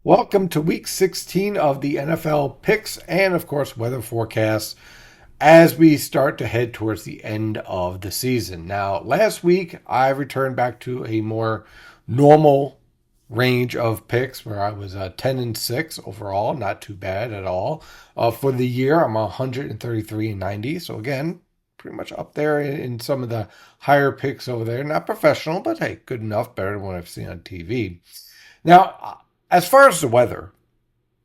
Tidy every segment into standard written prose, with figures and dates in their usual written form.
Welcome to week 16 of the NFL picks and, of course, weather forecasts as we start to head towards the end of the season. Now, last week I returned back to a more normal range of picks where I was 10-6 overall, not too bad at all. For the year, I'm 133-90. So, again, pretty much up there in some of the higher picks over there. Not professional, but hey, good enough, better than what I've seen on TV. Now, as far as the weather,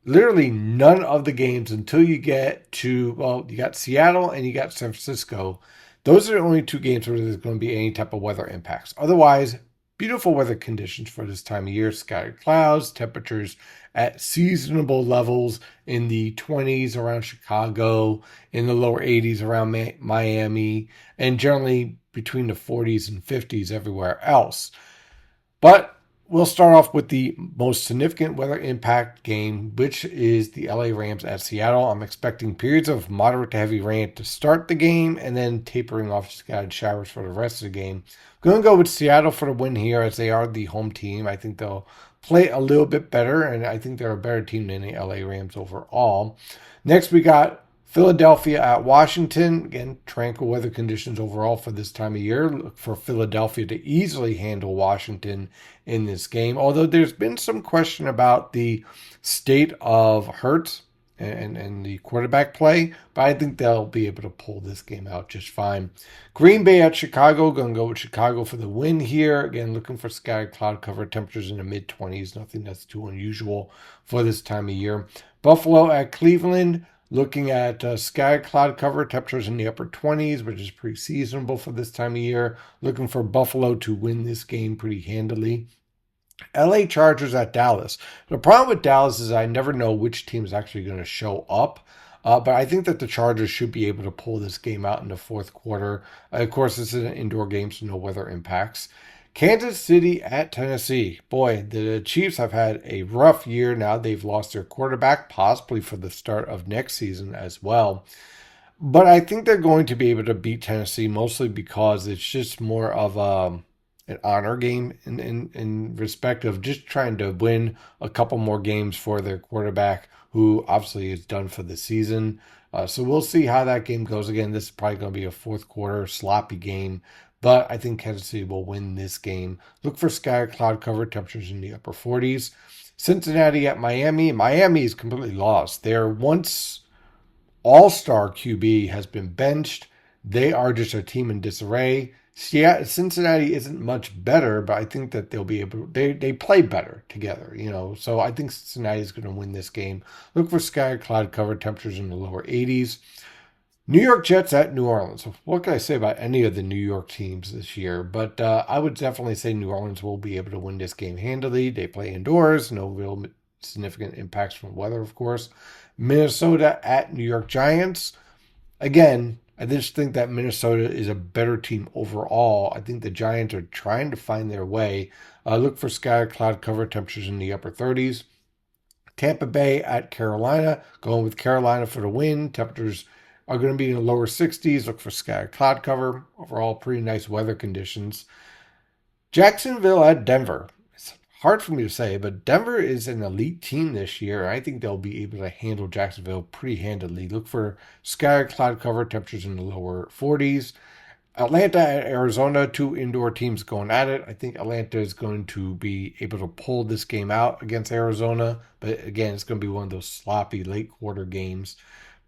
literally none of the games until you get to, well, you got Seattle and you got San Francisco. Those are the only two games where there's going to be any type of weather impacts. Otherwise, beautiful weather conditions for this time of year. Scattered clouds, temperatures at seasonable levels in the 20s around Chicago, in the lower 80s around Miami, and generally between the 40s and 50s everywhere else. But we'll start off with the most significant weather impact game, which is the LA Rams at Seattle. I'm expecting periods of moderate to heavy rain to start the game and then tapering off scattered showers for the rest of the game. I'm going to go with Seattle for the win here as they are the home team. I think they'll play a little bit better, and I think they're a better team than the LA Rams overall. Next, we got Philadelphia at Washington. Again, tranquil weather conditions overall for this time of year. Look for Philadelphia to easily handle Washington in this game. Although there's been some question about the state of Hurts and the quarterback play, but I think they'll be able to pull this game out just fine. Green Bay at Chicago. Going to go with Chicago for the win here. Again, looking for scattered cloud cover, temperatures in the mid-20s. Nothing that's too unusual for this time of year. Buffalo at Cleveland. Looking at scattered cloud cover, temperatures in the upper 20s, which is pretty seasonable for this time of year. Looking for Buffalo to win this game pretty handily. LA Chargers at Dallas. The problem with Dallas is I never know which team is actually going to show up. But I think that the Chargers should be able to pull this game out in the fourth quarter. Of course, this is an indoor game, so no weather impacts. Kansas City at Tennessee. Boy, the Chiefs have had a rough year now. They've lost their quarterback, possibly for the start of next season as well. But I think they're going to be able to beat Tennessee mostly because it's just more of an honor game in respect of just trying to win a couple more games for their quarterback, who obviously is done for the season. So we'll see how that game goes. Again, this is probably going to be a fourth quarter sloppy game. But I think Kansas City will win this game. Look for scattered cloud cover, temperatures in the upper 40s. Cincinnati at Miami. Miami is completely lost. Their once all-star QB has been benched. They are just a team in disarray. Cincinnati isn't much better, but I think that they'll be able. They play better together, So I think Cincinnati is going to win this game. Look for scattered cloud cover, temperatures in the lower 80s. New York Jets at New Orleans. What can I say about any of the New York teams this year? But I would definitely say New Orleans will be able to win this game handily. They play indoors. No real significant impacts from weather, of course. Minnesota at New York Giants. Again, I just think that Minnesota is a better team overall. I think the Giants are trying to find their way. Look for scattered cloud cover, temperatures in the upper 30s. Tampa Bay at Carolina. Going with Carolina for the win. Temperatures are going to be in the lower 60s. Look for scattered cloud cover. Overall, pretty nice weather conditions. Jacksonville at Denver. It's hard for me to say, but Denver is an elite team this year. I think they'll be able to handle Jacksonville pretty handily. Look for scattered cloud cover, temperatures in the lower 40s. Atlanta at Arizona, two indoor teams going at it. I think Atlanta is going to be able to pull this game out against Arizona. But again, it's going to be one of those sloppy late quarter games.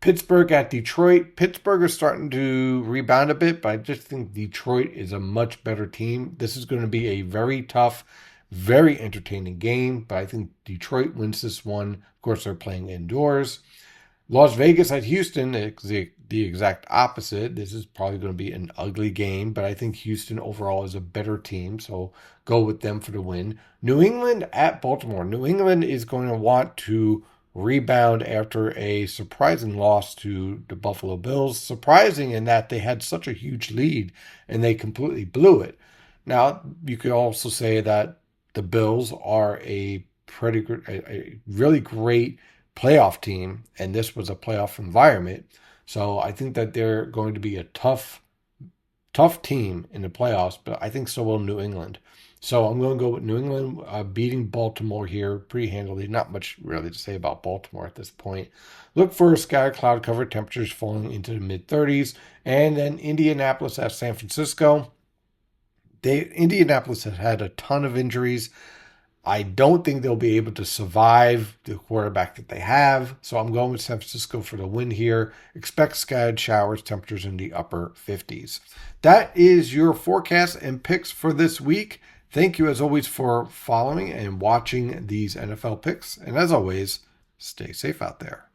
Pittsburgh at Detroit. Pittsburgh is starting to rebound a bit, but I just think Detroit is a much better team. This is going to be a very tough, very entertaining game, but I think Detroit wins this one. Of course, they're playing indoors. Las Vegas at Houston, the exact opposite. This is probably going to be an ugly game, but I think Houston overall is a better team, so go with them for the win. New England at Baltimore. New England is going to want to rebound after a surprising loss to the Buffalo Bills. Surprising in that they had such a huge lead and they completely blew it. Now, you could also say that the Bills are a really great playoff team, and this was a playoff environment. So I think that they're going to be a tough team in the playoffs, but I think so will New England. So I'm going to go with New England beating Baltimore here pretty handily. Not much really to say about Baltimore at this point. Look for scattered cloud cover, temperatures falling into the mid 30s. And then Indianapolis at San Francisco. Indianapolis has had a ton of injuries. I don't think they'll be able to survive the quarterback that they have. So I'm going with San Francisco for the win here. Expect scattered showers, temperatures in the upper 50s. That is your forecast and picks for this week. Thank you, as always, for following and watching these NFL picks. And as always, stay safe out there.